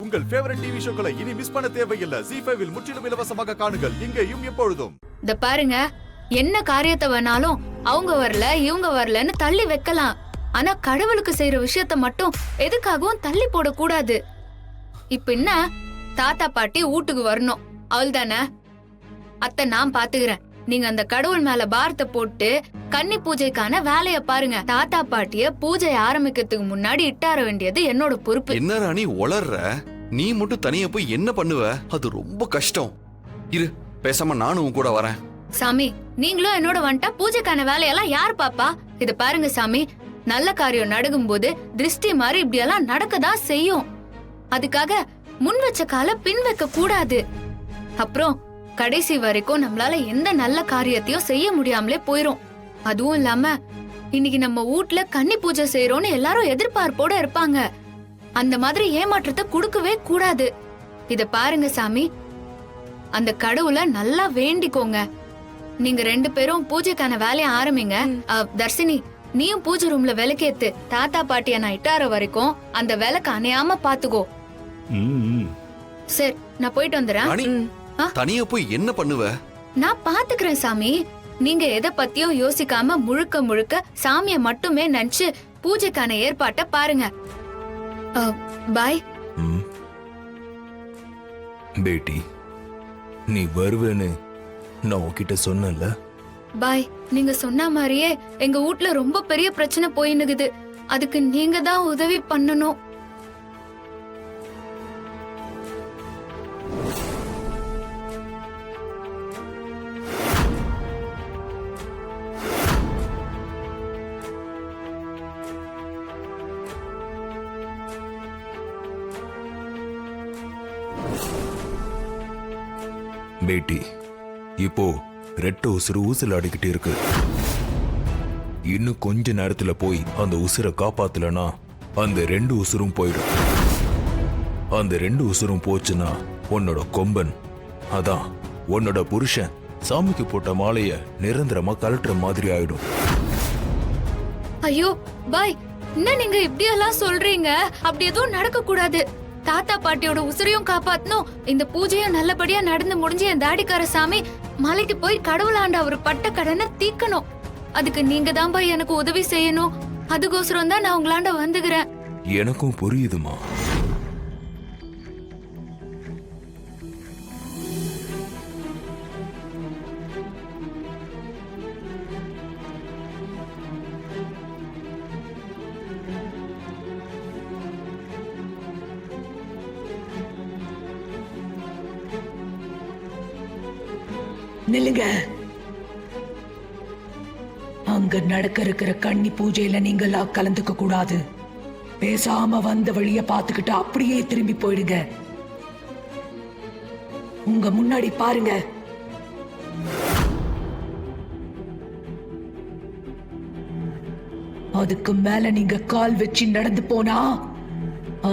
உங்கள் favourite TV ஷோக்களை இனி miss பண்ண தேவையில்லை. ZEE5 இல் முற்றிலும் இலவசமாக காணுங்கள். இங்கேயும் எப்பொழுதும். இந்த பாருங்க, என்ன காரியத்தை வேணாலும் அவங்க வரல இவங்க வரலன்னு தள்ளி வைக்கலாம். ஆனா கடவுளுக்கு செய்யற விஷயத்த மட்டும் எதுக்காகவும் தள்ளி போடக்கூடாது. இப்ப என்ன, தாத்தா பாட்டி வீட்டுக்கு வரணும், அவள்தானே. அத்தை நான் பாத்துக்கிறேன். நீங்க அந்த கடவுள் மேல பாரத்தை போட்டு கன்னி பூஜைக்கான வேலைய பாருங்க. தாத்தா பாட்டிய பூஜை ஆரம்பிக்கிறதுக்கு முன்னாடி இட்டார வேண்டியது என்னோட பொறுப்பு. என்ன ராணி ஒளர்ற? நீ மட்டும் தனியா போய் என்ன பண்ணுவ? அது ரொம்ப கஷ்டம். இரு, பேசாம நானும் கூட வரேன். சாமி, நீங்களும் என்னோட வந்துட்டா பூஜைக்கான வேலையெல்லாம் யார் பாப்பா? இது பாருங்க சாமி, நல்ல காரியம் நடக்கும் போது திருஷ்டி மாதிரி இப்படி எல்லாம் நடக்கதான் செய்யும். அதுக்காக முன் வச்ச கால பின் வைக்க கூடாது. அப்புறம் கடைசி வரைக்கும் நம்மளால எந்த நல்ல காரியத்தையும் செய்ய முடியாமலே போயிரும். அதுவும் இல்லாம இன்னைக்கு நம்ம வீட்ல கன்னி பூஜை செய்யறோம்னு எல்லாரும் எதிர்பார்ப்போட இருப்பாங்க. அந்த மாதிரி ஏமாற்றத்தை கொடுக்கவே கூடாது. இத பாருங்க சாமி, அந்த கடவுளை நல்லா வேண்டிக்கோங்க. நீங்க 2 பேரும் பூஜைக்கான வேலையை ஆரம்பிங்க. தர்ஷினி, நீயும் பூஜை ரூம்ல விளக்கேத்து. தாத்தா பாட்டிய நான் இட்டார வரைக்கும் அந்த விளக்கு அணையாம பாத்துக்கோ. சரி, நான் போயிட்டு வந்துடுறேன். தனியா போய் என்ன பண்ணுவ? நான் பாத்துக்கிறேன் சாமி. நீங்க எதை பத்தியும் யோசிக்காம முழுக்க முழுக்க சாமிய மட்டுமே நினைச்சு பூஜைக்கான ஏற்பாட்டை பாருங்க. பாய். பேட்டி, நீ வருவேன்னு நான் உன்கிட்ட சொன்னல. பாய், நீங்க சொன்ன மாதிரியே எங்க வீட்ல ரொம்ப பெரிய பிரச்சனை போயினுக்குது. அதுக்கு நீங்க தான் உதவி பண்ணணும். பேட்டி, இப்போ ரெட்ட உசுறு ஊசல் அடிக்கிட்டு இருக்கு. இன்னும் கொஞ்ச நேரத்துல போய் அந்த உசுரை காப்பாத்தலனா அந்த 2 உசுரும் போயிடும். அந்த 2 உசுரும் போச்சுன்னா உன்னோட கொம்பன், அதான் உன்னோட புருஷன், சாமிக்கு போட்ட மாலைய நிரந்தரமா கலட்டுற மாதிரி ஆயிடும். ஐயோ பாய், என்ன நீங்க இப்படி எல்லாம் சொல்றீங்க? அப்படி எதுவும் நடக்க கூடாது. தாத்தா பாட்டியோட உசுரையும் காப்பாத்தணும். இந்த பூஜையும் நல்லபடியா நடந்து முடிஞ்சு என் தாடிக்கார சாமி மலைக்கு போய் கடவுளாண்ட அவர் பட்ட கடனை தீக்கணும். அதுக்கு நீங்க தான் பாய் எனக்கு உதவி செய்யணும். அதுக்கோசரம் தான் நான் உங்களாண்ட வந்துக்கிறேன். எனக்கும் புரியுதுமா. நில்லுங்க. அங்க நடக்க இருக்கிற கன்னி பூஜையில நீங்களா கலந்துக்க கூடாது. பேசாம வந்த வழிய பாத்துக்கிட்டு அப்படியே திரும்பி போயிடுங்க. உங்க முன்னாடி பாருங்க. அதுக்கு மேல நீங்க கால் வச்சு நடந்து போனா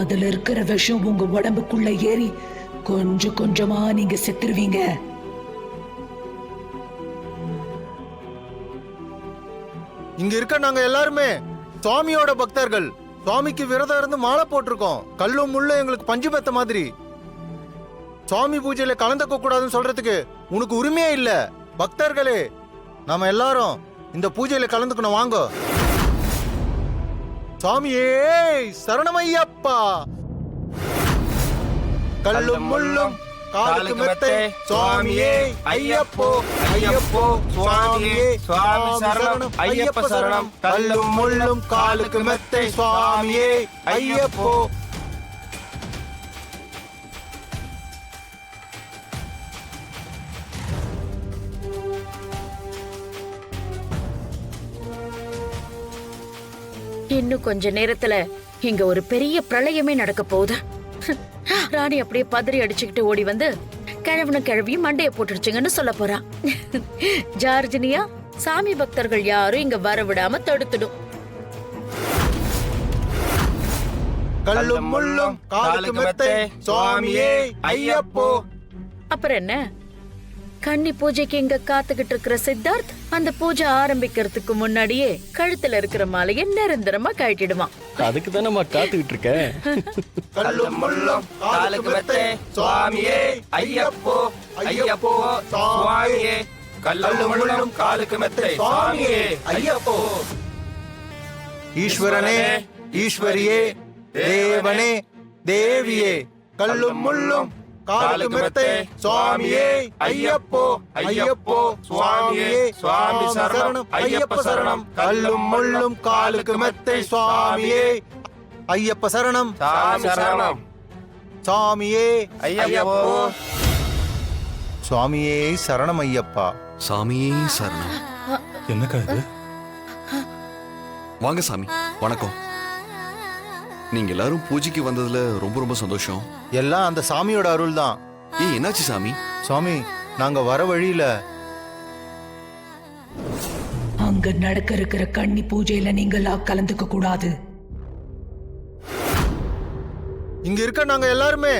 அதுல இருக்கிற விஷம் உங்க உடம்புக்குள்ள ஏறி கொஞ்சம் கொஞ்சமா நீங்க செத்துருவீங்க. இங்க இருக்க நாங்க எல்லாருமே சுவாமியோட பக்தர்கள். சுவாமிக்கு விரதம் இருந்து மாலை போட்டிருக்கோம். கல்லும் முள்ளும் எங்களுக்கு பஞ்சு பெத்த மாதிரி. சுவாமி பூஜையில கலந்துக்க கூடாதுன்னு சொல்றதுக்கு உனக்கு உரிமையே இல்ல. பக்தர்களே, நாம எல்லாரும் இந்த பூஜையில கலந்துக்கணும், வாங்க. சுவாமியே சரணமையப்பா. கல்லும் முள்ளும் காலுக்கு மெத்தை சுவாமியே ஐயப்போ ஐயப்போ சுவாமியே சுவாமி சரணம் ஐயப்ப சரணம். கல்லும் முள்ளும் காலுக்கு மெத்தை சுவாமியே ஐயப்போ. இன்னும் கொஞ்ச நேரத்துல இங்க ஒரு பெரிய பிரளயமே நடக்க போகுது. ராணி அப்படியே பதறி அடிச்சுக்கிட்டு ஓடி வந்து கிழவியும் மண்டைய போட்டுடுச்சுங்கன்னு சொல்ல போறான். ஜார்ஜினியா, சாமி பக்தர்கள் யாரும் இங்க வர விடாம தடுத்துடும். கல்லும் முள்ளும் காலுக்கு மெத்தை சுவாமியே ஐயப்போ. அப்புறம் என்ன, கன்னி பூஜைக்கு இங்க காத்துக்கிட்டு இருக்கிற சித்தார்த் அந்த பூஜை ஆரம்பிக்கிறதுக்கு முன்னாடியே கழுத்துல இருக்கிற மாலையை நிரந்தரமா கழட்டிடுவான். அதுக்கு தான் நம்ம காத்துக்கிட்டு இருக்கேன். கல்லும் முள்ளும் காலுக்கு மெத்தை சுவாமியே ஐயப்போ ஐயப்போ சுவாமியே கல்லும் முள்ளும் காலுக்கு மெத்தை சுவாமியே ஐயப்போ. ஈஸ்வரனே ஈஸ்வரியே தேவனே தேவியே கல்லும் முள்ளும் காலுக்கு மெத்தை சுவாமியே ஐயப்போ ஐயப்போ சுவாமியே சுவாமி சரணம் ஐயப்ப சரணம் கல்லும் முள்ளும் காலுக்கு மெத்தை சுவாமியே ஐயப்ப சரணம் சாமி சரணம் சுவாமியே ஐயப்போ சுவாமியே சரணம் ஐயப்பா. சாமியே சரணம். என்னக்கா இது? வாங்க சாமி, வணக்கம். நீங்க எல்லாரும் பூஜைக்கு வந்ததுல ரொம்ப ரொம்ப சந்தோஷம். எல்லாம் அந்த சாமியோட அருள் தான். ஏய், என்னாச்சு சாமி? சுவாமி, நாங்க வர வழியில அங்க நடக்க இருக்கிற கன்னி பூஜையில நீங்களா கலந்துக்க கூடாது. இங்க இருக்க நாங்க எல்லாருமே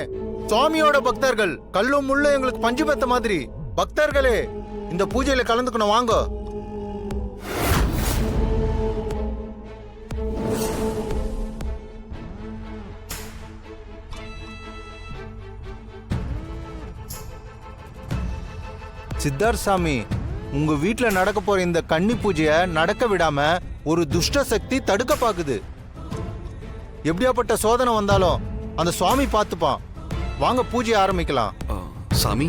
சுவாமியோட பக்தர்கள். கல்லும் முள்ளும் எங்களுக்கு பஞ்சு பெத்த மாதிரி. பக்தர்களே, இந்த பூஜையில கலந்துக்கணும், வாங்க. சித்தார்த் சாமி, உங்க வீட்டுல நடக்க போற இந்த கன்னி பூஜைய நடக்க விடாம ஒரு துஷ்ட சக்தி தடுக்க பாக்குது. எப்படியாப்பட்ட சோதனை வந்தாலும் அந்த சுவாமி பார்த்துப்பான். வாங்க பூஜையை ஆரம்பிக்கலாம். சாமி,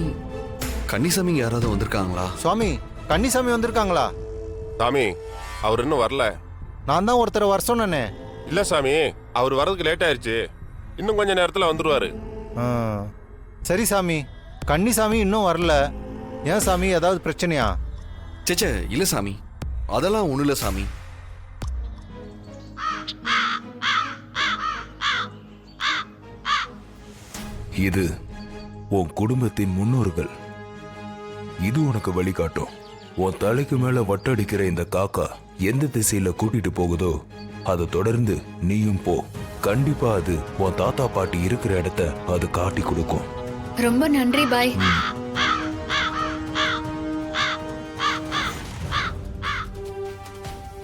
கன்னிசாமி யாராவது வந்திருக்காங்களா? சுவாமி, கன்னிசாமி வந்திருக்காங்களா? சாமி, அவர் இன்னும் வரல. நான் தான் ஒருத்தரை வர சொன்னேனே. இல்ல சாமி, அவர் வரதுக்கு லேட் ஆயிருச்சு. இன்னும் கொஞ்ச நேரத்துல வந்துருவாரு. சரி சாமி, கன்னிசாமி இன்னும் வரல. ஏன் சாமி, ஏதாவது பிரச்சனையா? சேச்சே, இல்ல சாமி, அதெல்லாம் ஒண்ணு இல்ல சாமி. இது உன் குடும்பத்தின் முன்னோர்கள். இது உனக்கு வழிகாட்டும். உன் தலைக்கு மேல வட்டடிக்கிற இந்த காக்கா எந்த திசையில கூட்டிட்டு போகுதோ அதை தொடர்ந்து நீயும் போ. கண்டிப்பா அது உன் தாத்தா பாட்டி இருக்கிற இடத்த அது காட்டி கொடுக்கும். ரொம்ப நன்றி பாய்.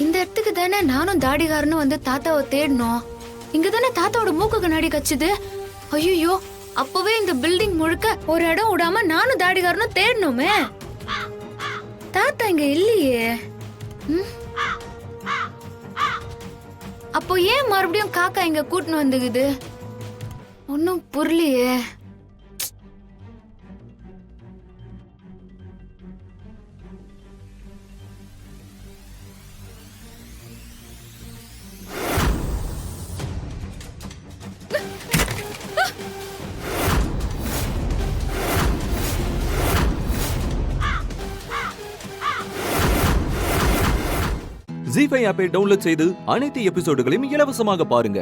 இந்த இடத்துக்கு தானே நானும் தாடிகாரனும் வந்து தாத்தாவை தேடணும். இங்க தானே தாத்தாவோட மூக்கு கண்ணாடி கச்சுது. ஐயோ, அப்பவே இந்த பில்டிங் முழுக்க ஒரு இடம் விடாம நானும் தாடிகாரனும் தேடணுமே. தாத்தா இங்க இல்லையே. அப்போ ஏன் மறுபடியும் காக்கா இங்க கூட்டின்னு வந்துக்குது? ஒன்னும் புரியலையே. ஜீ5 ஆப்பை டவுன்லோட் செய்து அனைத்து எபிசோடுகளையும் இலவசமாக பாருங்க.